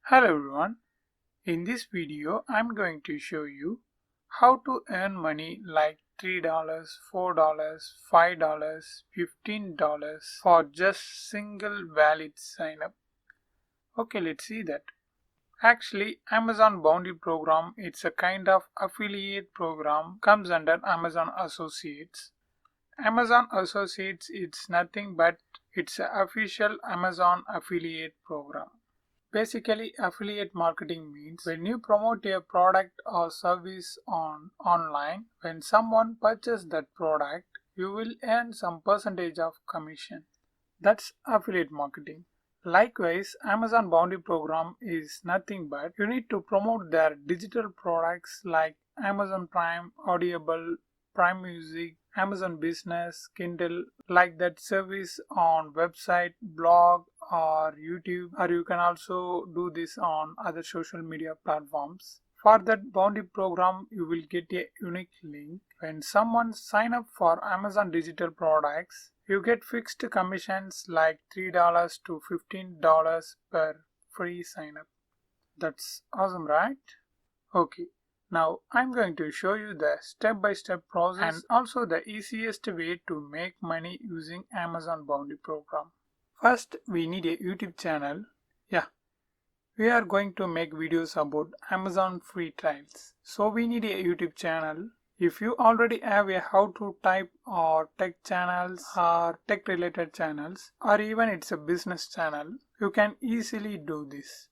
Hello everyone, in this video I'm going to show you how to earn money like $3, $4, $5, $15 for just single valid sign up. Okay, let's see that. Actually, Amazon Bounty program, it's a kind of affiliate program, comes under Amazon Associates. Amazon Associates, it's nothing but it's an official Amazon affiliate program. Basically, affiliate marketing means when you promote a product or service online, when someone purchases that product, you will earn some percentage of commission. That's affiliate marketing. Likewise, Amazon Bounty program is nothing but you need to promote their digital products like Amazon Prime, Audible, Prime Music, Amazon Business, Kindle, like that service on website, blog or YouTube, or you can also do this on other social media platforms. For that bounty program, you will get a unique link. When someone sign up for Amazon digital products, you get fixed commissions like $3 to $15 per free sign up. That's awesome, right? Okay. Now I'm going to show you the step-by-step process and also the easiest way to make money using Amazon Bounty program. First, we need a YouTube channel. Yeah, we are going to make videos about Amazon free trials. So we need a YouTube channel. If you already have a how to type or tech channels or tech related channels or even it's a business channel, you can easily do this.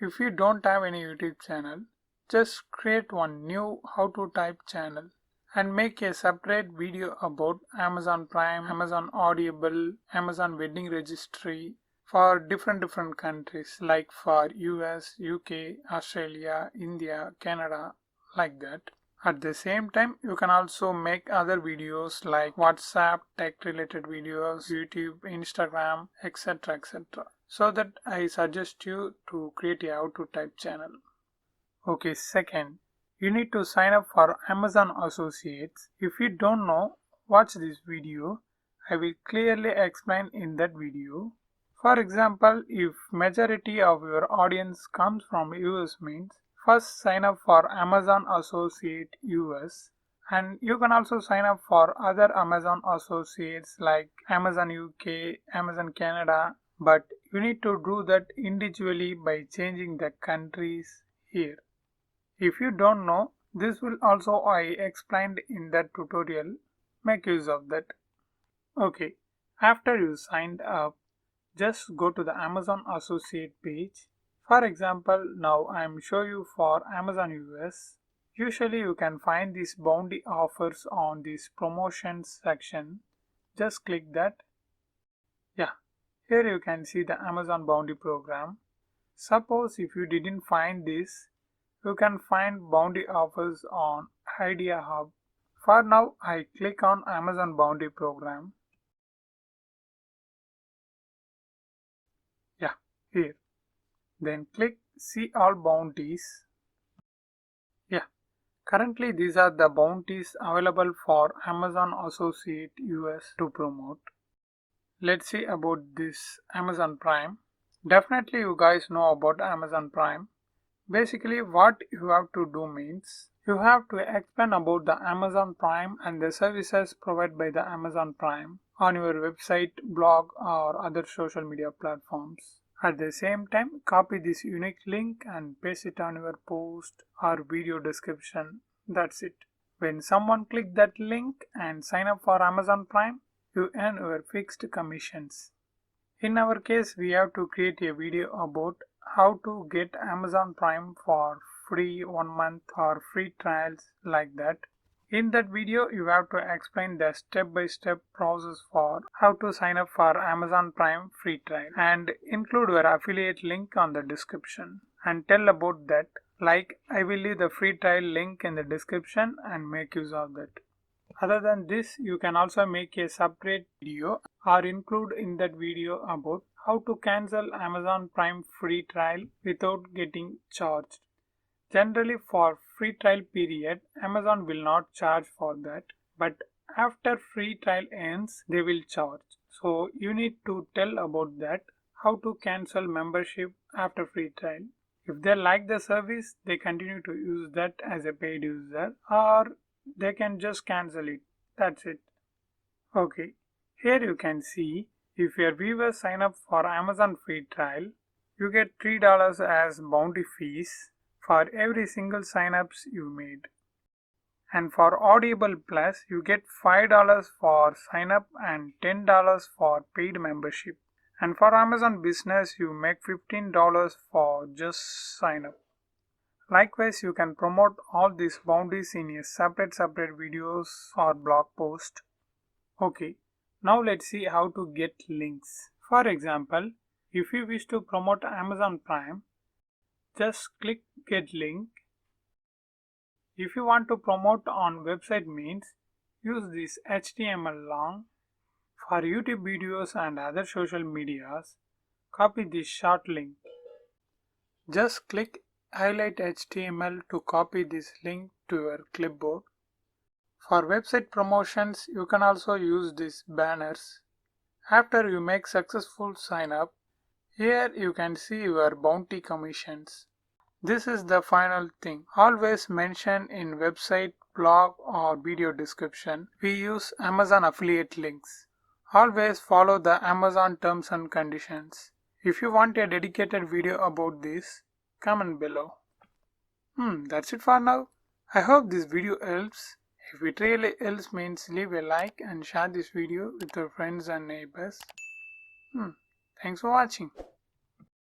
If you don't have any YouTube channel, just create one new how to type channel and make a separate video about Amazon Prime, Amazon Audible, Amazon Wedding Registry for different countries like for US, UK, Australia, India, Canada, like that. At the same time, you can also make other videos like WhatsApp, tech related videos, YouTube, Instagram, etc. So that I suggest you to create a how to type channel. Okay, second, you need to sign up for Amazon Associates. If you don't know, watch this video. I will clearly explain in that video. For example, if majority of your audience comes from US means, first sign up for Amazon Associate US and you can also sign up for other Amazon Associates like Amazon UK, Amazon Canada, but you need to do that individually by changing the countries here. If you don't know, this will also I explained in that tutorial. Make use of that. Okay, after you signed up, just go to the Amazon Associate page. For example, now I am showing you for Amazon US. Usually you can find these bounty offers on this promotions section. Just click that. Yeah, here you can see the Amazon Bounty program. Suppose if you didn't find this, you can find bounty offers on Idea Hub. For now, I click on Amazon Bounty program. Yeah, here. Then click See All Bounties. Yeah, currently these are the bounties available for Amazon Associate US to promote. Let's see about this Amazon Prime. Definitely you guys know about Amazon Prime. Basically what you have to do means you have to explain about the Amazon Prime and the services provided by the Amazon Prime on your website, blog or other social media platforms. At the same time, copy this unique link and paste it on your post or video description. That's it. When someone click that link and sign up for Amazon Prime, you earn your fixed commissions. In our case, we have to create a video about how to get Amazon Prime for free 1 month or free trials like that. In that video, you have to explain the step-by-step process for how to sign up for Amazon Prime free trial and include your affiliate link on the description and tell about that. Like I will leave the free trial link in the description and make use of that. Other than this, you can also make a separate video or include in that video about how to cancel Amazon Prime free trial without getting charged. Generally for free trial period, Amazon will not charge for that, but after free trial ends, they will charge. So you need to tell about that, how to cancel membership after free trial. If they like the service, they continue to use that as a paid user, or they can just cancel it. That's it. Okay, here you can see if your viewers sign up for Amazon free trial, you get $3 as bounty fees for every single sign-ups you made. And for Audible Plus, you get $5 for sign up and $10 for paid membership. And for Amazon Business, you make $15 for just sign up. Likewise, you can promote all these bounties in a separate videos or blog post. Okay, now let's see how to get links. For example, if you wish to promote Amazon Prime, just click Get Link. If you want to promote on website means, use this HTML long. For YouTube videos and other social medias, copy this short link. Just click Highlight HTML to copy this link to your clipboard. For website promotions, you can also use these banners. After you make successful sign up, here you can see your bounty commissions. This is the final thing. Always mention in website, blog or video description, we use Amazon affiliate links. Always follow the Amazon terms and conditions. If you want a dedicated video about this, comment below. That's it for now. I hope this video helps. If it really helps means leave a like and share this video with your friends and neighbors. Thanks for watching.